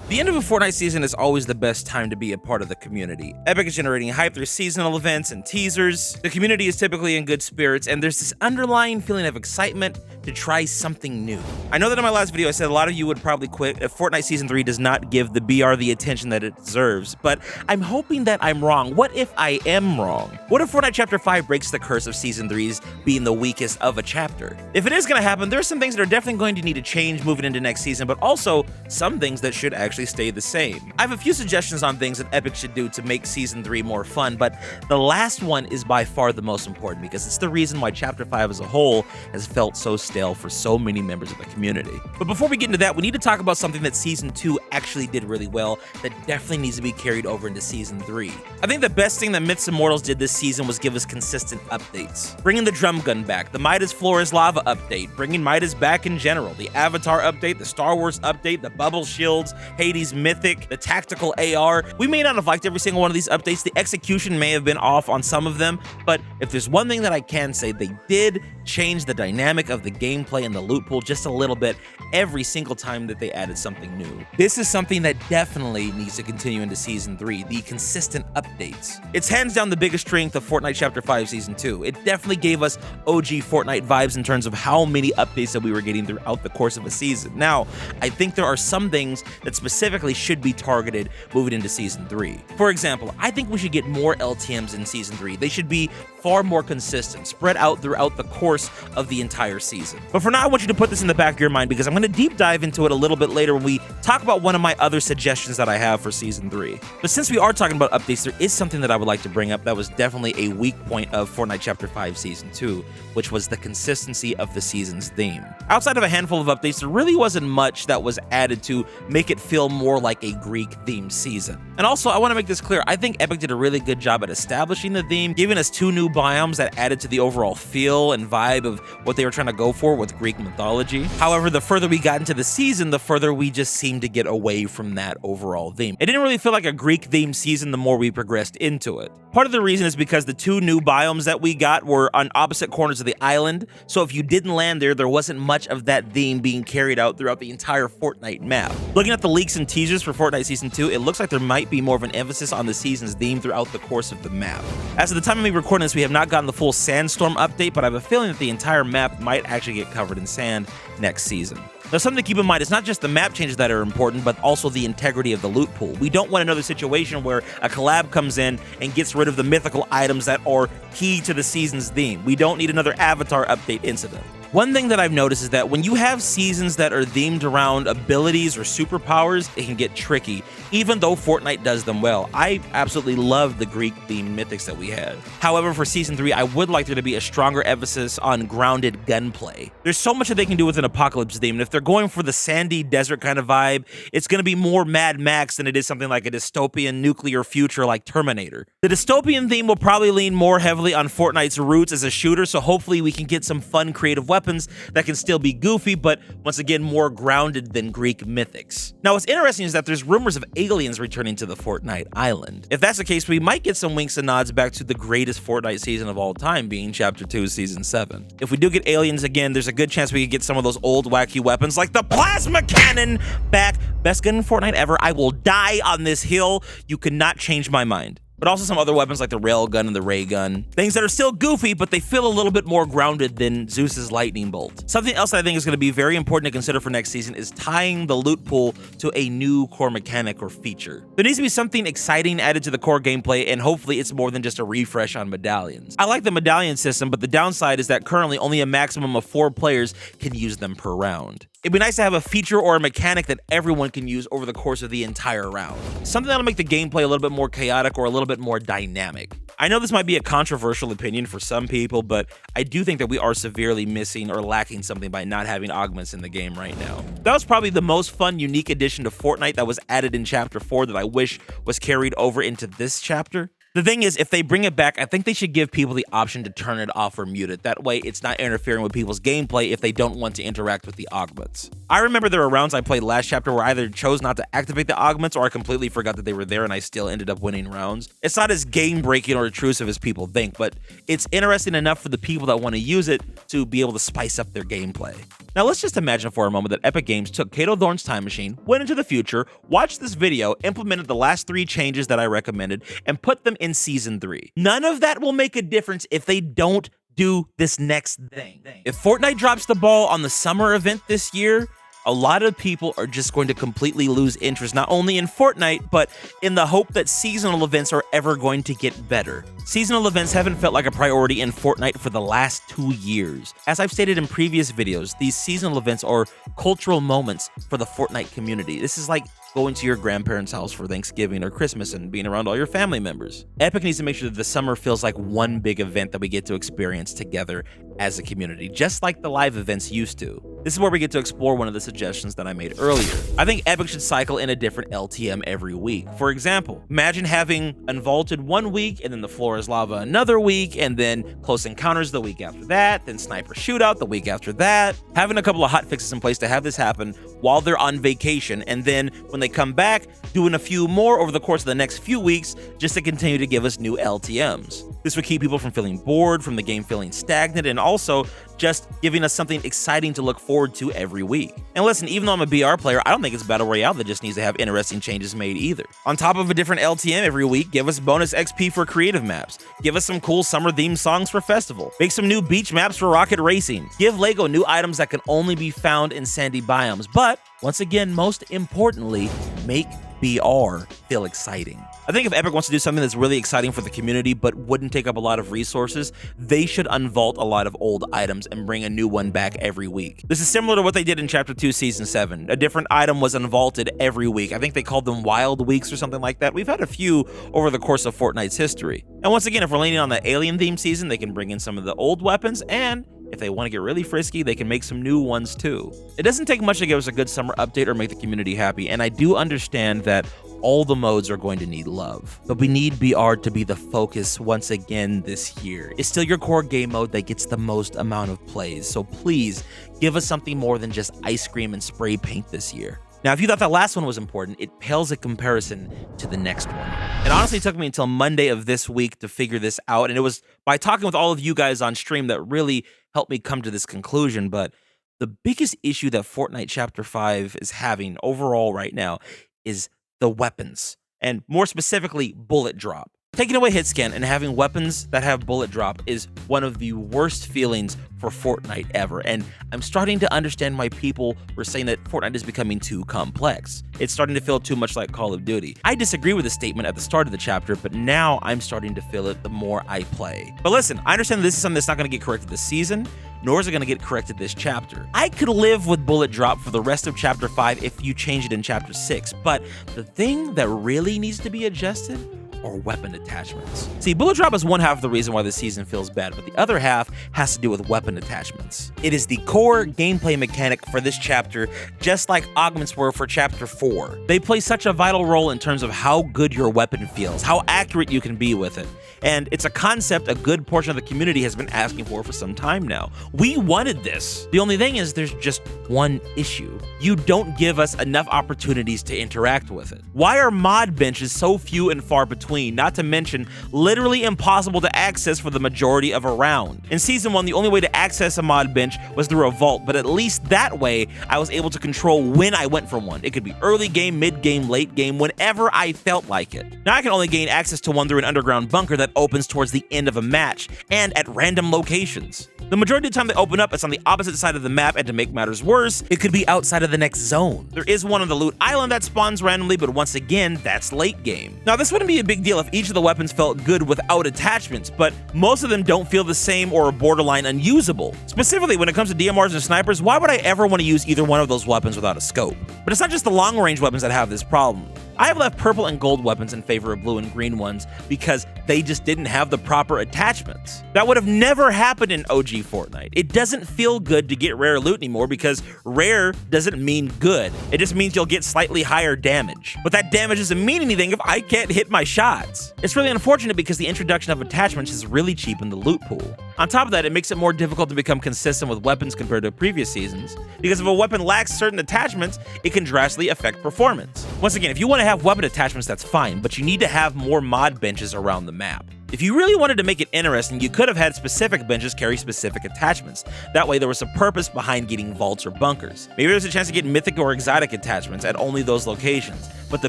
The end of a Fortnite season is always the best time to be a part of the community. Epic is generating hype through seasonal events and teasers. The community is typically in good spirits, and there's this underlying feeling of excitement to try something new. I know that in my last video I said a lot of you would probably quit if Fortnite Season 3 does not give the BR the attention that it deserves, but I'm hoping that I'm wrong. What if I am wrong? What if Fortnite Chapter 5 breaks the curse of Season 3's being the weakest of a chapter? If it is going to happen, there are some things that are definitely going to need to change moving into next season, but also some things that should actually stay the same. I have a few suggestions on things that Epic should do to make Season 3 more fun, but the last one is by far the most important because it's the reason why Chapter 5 as a whole has felt so stale for so many members of the community. But before we get into that, we need to talk about something that Season 2 actually did really well that definitely needs to be carried over into Season 3. I think the best thing that Myths Immortals did this season was give us consistent updates. Bringing the drum gun back, the Midas Floor is Lava update, bringing Midas back in general, the Avatar update, the Star Wars update, the Bubble Shields, Hades Mythic, the Tactical AR. We may not have liked every single one of these updates. The execution may have been off on some of them, but if there's one thing that I can say, they did change the dynamic of the gameplay and the loot pool just a little bit every single time that they added something new. This is something that definitely needs to continue into Season 3, the consistent updates. It's hands down the biggest strength of Fortnite Chapter 5 Season 2. It definitely gave us OG Fortnite vibes in terms of how many updates that we were getting throughout the course of a season. Now, I think there are some things that specifically should be targeted moving into Season 3. For example, I think we should get more LTMs in Season 3. They should be far more consistent, spread out throughout the course of the entire season. But for now, I want you to put this in the back of your mind because I'm going to deep dive into it a little bit later when we talk about one of my other suggestions that I have for Season 3. But since we are talking about updates, there is something that I would like to bring up that was definitely a weak point of Fortnite Chapter 5 Season 2, which was the consistency of the season's theme. Outside of a handful of updates, there really wasn't much that was added to make it feel more like a Greek-themed season. And also, I want to make this clear, I think Epic did a really good job at establishing the theme, giving us 2 new biomes that added to the overall feel and vibe of what they were trying to go for with Greek mythology. However, the further we got into the season, the further we just seemed to get away from that overall theme. It didn't really feel like a Greek-themed season the more we progressed into it. Part of the reason is because the 2 new biomes that we got were on opposite corners of the island, so if you didn't land there, there wasn't much of that theme being carried out throughout the entire Fortnite map. Looking at the leaks and teasers for Fortnite Season 2, it looks like there might be more of an emphasis on the season's theme throughout the course of the map. As of the time of me recording this, we have not gotten the full Sandstorm update, but I have a feeling that the entire map might actually get covered in sand next season. Now, something to keep in mind, it's not just the map changes that are important, but also the integrity of the loot pool. We don't want another situation where a collab comes in and gets rid of the mythical items that are key to the season's theme. We don't need another Avatar update incident. One thing that I've noticed is that when you have seasons that are themed around abilities or superpowers, it can get tricky, even though Fortnite does them well. I absolutely love the Greek-themed mythics that we had. However, for Season 3, I would like there to be a stronger emphasis on grounded gunplay. There's so much that they can do with an apocalypse theme, and if they're going for the sandy desert kind of vibe, it's going to be more Mad Max than it is something like a dystopian nuclear future like Terminator. The dystopian theme will probably lean more heavily on Fortnite's roots as a shooter, so hopefully we can get some fun creative weapons that can still be goofy, but once again more grounded than Greek mythics. Now, what's interesting is that there's rumors of aliens returning to the Fortnite island. If that's the case, we might get some winks and nods back to the greatest Fortnite season of all time, being Chapter 2 Season 7. If we do get aliens again, there's a good chance we could get some of those old wacky weapons like the plasma cannon back. Best gun in Fortnite ever. I will die on this hill. You cannot change my mind. But also some other weapons like the rail gun and the ray gun. Things that are still goofy, but they feel a little bit more grounded than Zeus's lightning bolt. Something else I think is going to be very important to consider for next season is tying the loot pool to a new core mechanic or feature. There needs to be something exciting added to the core gameplay, and hopefully it's more than just a refresh on medallions. I like the medallion system, but the downside is that currently only a maximum of 4 players can use them per round. It'd be nice to have a feature or a mechanic that everyone can use over the course of the entire round. Something that'll make the gameplay a little bit more chaotic or a little bit more dynamic. I know this might be a controversial opinion for some people, but I do think that we are severely missing or lacking something by not having augments in the game right now. That was probably the most fun, unique addition to Fortnite that was added in Chapter 4 that I wish was carried over into this chapter. The thing is, if they bring it back, I think they should give people the option to turn it off or mute it. That way, it's not interfering with people's gameplay if they don't want to interact with the augments. I remember there were rounds I played last chapter where I either chose not to activate the augments or I completely forgot that they were there and I still ended up winning rounds. It's not as game-breaking or intrusive as people think, but it's interesting enough for the people that want to use it to be able to spice up their gameplay. Now, let's just imagine for a moment that Epic Games took Kato Thorne's time machine, went into the future, watched this video, implemented the last 3 changes that I recommended, and put them in Season 3. None of that will make a difference if they don't do this next thing. If Fortnite drops the ball on the summer event this year, a lot of people are just going to completely lose interest, not only in Fortnite, but in the hope that seasonal events are ever going to get better. Seasonal events haven't felt like a priority in Fortnite for the last 2 years. As I've stated in previous videos, these seasonal events are cultural moments for the Fortnite community. This is like going to your grandparents' house for Thanksgiving or Christmas and being around all your family members. Epic needs to make sure that the summer feels like one big event that we get to experience together as a community, just like the live events used to. This is where we get to explore one of the suggestions that I made earlier. I think Epic should cycle in a different LTM every week. For example, imagine having Unvaulted one week and then the Floor is Lava another week, and then Close Encounters the week after that, then Sniper Shootout the week after that. Having a couple of hotfixes in place to have this happen while they're on vacation, and then when they come back, doing a few more over the course of the next few weeks just to continue to give us new LTMs. This would keep people from feeling bored, from the game feeling stagnant, and also just giving us something exciting to look forward to every week. And listen, even though I'm a BR player, I don't think it's Battle Royale that just needs to have interesting changes made either. On top of a different LTM every week, give us bonus XP for creative maps. Give us some cool summer-themed songs for festival. Make some new beach maps for rocket racing. Give LEGO new items that can only be found in sandy biomes. But, once again, most importantly, make BR feel exciting. I think if Epic wants to do something that's really exciting for the community but wouldn't take up a lot of resources, they should unvault a lot of old items and bring a new one back every week. This is similar to what they did in Chapter 2, Season 7. A different item was unvaulted every week. I think they called them Wild Weeks or something like that. We've had a few over the course of Fortnite's history. And once again, if we're leaning on the alien theme season, they can bring in some of the old weapons, and if they want to get really frisky, they can make some new ones too. It doesn't take much to give us a good summer update or make the community happy, and I do understand that all the modes are going to need love. But we need BR to be the focus once again this year. It's still your core game mode that gets the most amount of plays, so please give us something more than just ice cream and spray paint this year. Now, if you thought that last one was important, it pales in comparison to the next one. It honestly took me until Monday of this week to figure this out, and it was by talking with all of you guys on stream that really helped me come to this conclusion. But the biggest issue that Fortnite Chapter 5 is having overall right now is the weapons, and more specifically, bullet drop. Taking away hit scan and having weapons that have bullet drop is one of the worst feelings for Fortnite ever, and I'm starting to understand why people were saying that Fortnite is becoming too complex. It's starting to feel too much like Call of Duty. I disagree with the statement at the start of the chapter, but now I'm starting to feel it the more I play. But listen, I understand that this is something that's not going to get corrected this season, nor is it going to get corrected this chapter. I could live with bullet drop for the rest of Chapter 5 if you change it in Chapter 6, but the thing that really needs to be adjusted or weapon attachments. See, bullet drop is one half of the reason why this season feels bad, but the other half has to do with weapon attachments. It is the core gameplay mechanic for this chapter, just like augments were for Chapter 4. They play such a vital role in terms of how good your weapon feels, how accurate you can be with it. And it's a concept a good portion of the community has been asking for some time now. We wanted this. The only thing is there's just one issue. You don't give us enough opportunities to interact with it. Why are mod benches so few and far between, not to mention literally impossible to access for the majority of a round? In Season 1, the only way to access a mod bench was through a vault, but at least that way, I was able to control when I went from one. It could be early game, mid game, late game, whenever I felt like it. Now I can only gain access to one through an underground bunker that opens towards the end of a match, and at random locations. The majority of the time they open up, it's on the opposite side of the map, and to make matters worse, it could be outside of the next zone. There is one on the loot island that spawns randomly, but once again, that's late game. Now this wouldn't be a big deal if each of the weapons felt good without attachments, but most of them don't feel the same or are borderline unusable. Specifically, when it comes to DMRs and snipers, why would I ever want to use either one of those weapons without a scope? But it's not just the long range weapons that have this problem. I have left purple and gold weapons in favor of blue and green ones because they just didn't have the proper attachments. That would have never happened in OG Fortnite. It doesn't feel good to get rare loot anymore because rare doesn't mean good. It just means you'll get slightly higher damage. But that damage doesn't mean anything if I can't hit my shots. It's really unfortunate because the introduction of attachments has really cheapened the loot pool. On top of that, it makes it more difficult to become consistent with weapons compared to previous seasons, because if a weapon lacks certain attachments, it can drastically affect performance. Once again, if you want to have weapon attachments, that's fine, but you need to have more mod benches around the map. If you really wanted to make it interesting, you could have had specific benches carry specific attachments. That way there was a purpose behind getting vaults or bunkers. Maybe there's a chance to get mythic or exotic attachments at only those locations, but the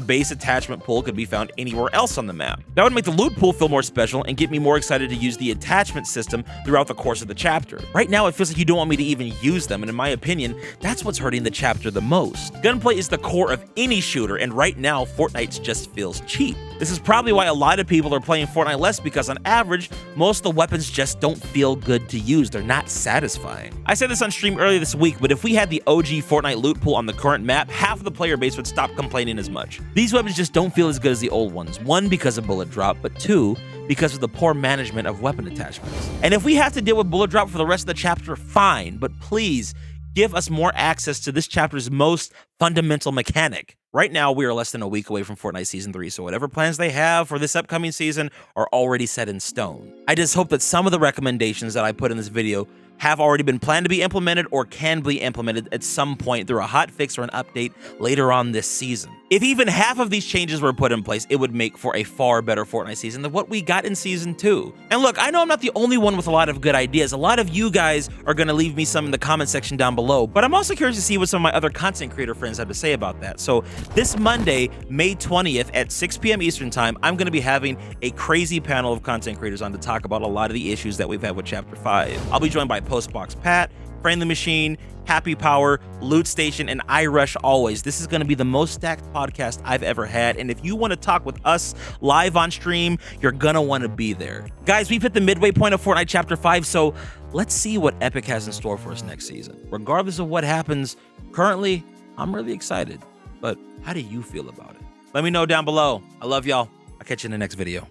base attachment pool could be found anywhere else on the map. That would make the loot pool feel more special and get me more excited to use the attachment system throughout the course of the chapter. Right now it feels like you don't want me to even use them, and in my opinion, that's what's hurting the chapter the most. Gunplay is the core of any shooter, and right now Fortnite just feels cheap. This is probably why a lot of people are playing Fortnite less, because on average, most of the weapons just don't feel good to use. They're not satisfying. I said this on stream earlier this week, but if we had the OG Fortnite loot pool on the current map, half of the player base would stop complaining as much. These weapons just don't feel as good as the old ones. One, because of bullet drop, but two, because of the poor management of weapon attachments. And if we have to deal with bullet drop for the rest of the chapter, fine, but please give us more access to this chapter's most fundamental mechanic. Right now, we are less than a week away from Fortnite Season 3, so whatever plans they have for this upcoming season are already set in stone. I just hope that some of the recommendations that I put in this video have already been planned to be implemented or can be implemented at some point through a hotfix or an update later on this season. If even half of these changes were put in place, it would make for a far better Fortnite season than what we got in Season 2. And look, I know I'm not the only one with a lot of good ideas. A lot of you guys are going to leave me some in the comment section down below, but I'm also curious to see what some of my other content creator friends have to say about that. So this Monday, May 20th at 6 p.m. Eastern Time, I'm going to be having a crazy panel of content creators on to talk about a lot of the issues that we've had with Chapter 5. I'll be joined by Postbox Pat, Friendly Machine, Happy Power, Loot Station, and iRush Always. This is going to be the most stacked podcast I've ever had, and if you want to talk with us live on stream, you're going to want to be there. Guys, we've hit the midway point of Fortnite Chapter 5, so let's see what Epic has in store for us next season. Regardless of what happens, currently, I'm really excited, but how do you feel about it? Let me know down below. I love y'all. I'll catch you in the next video.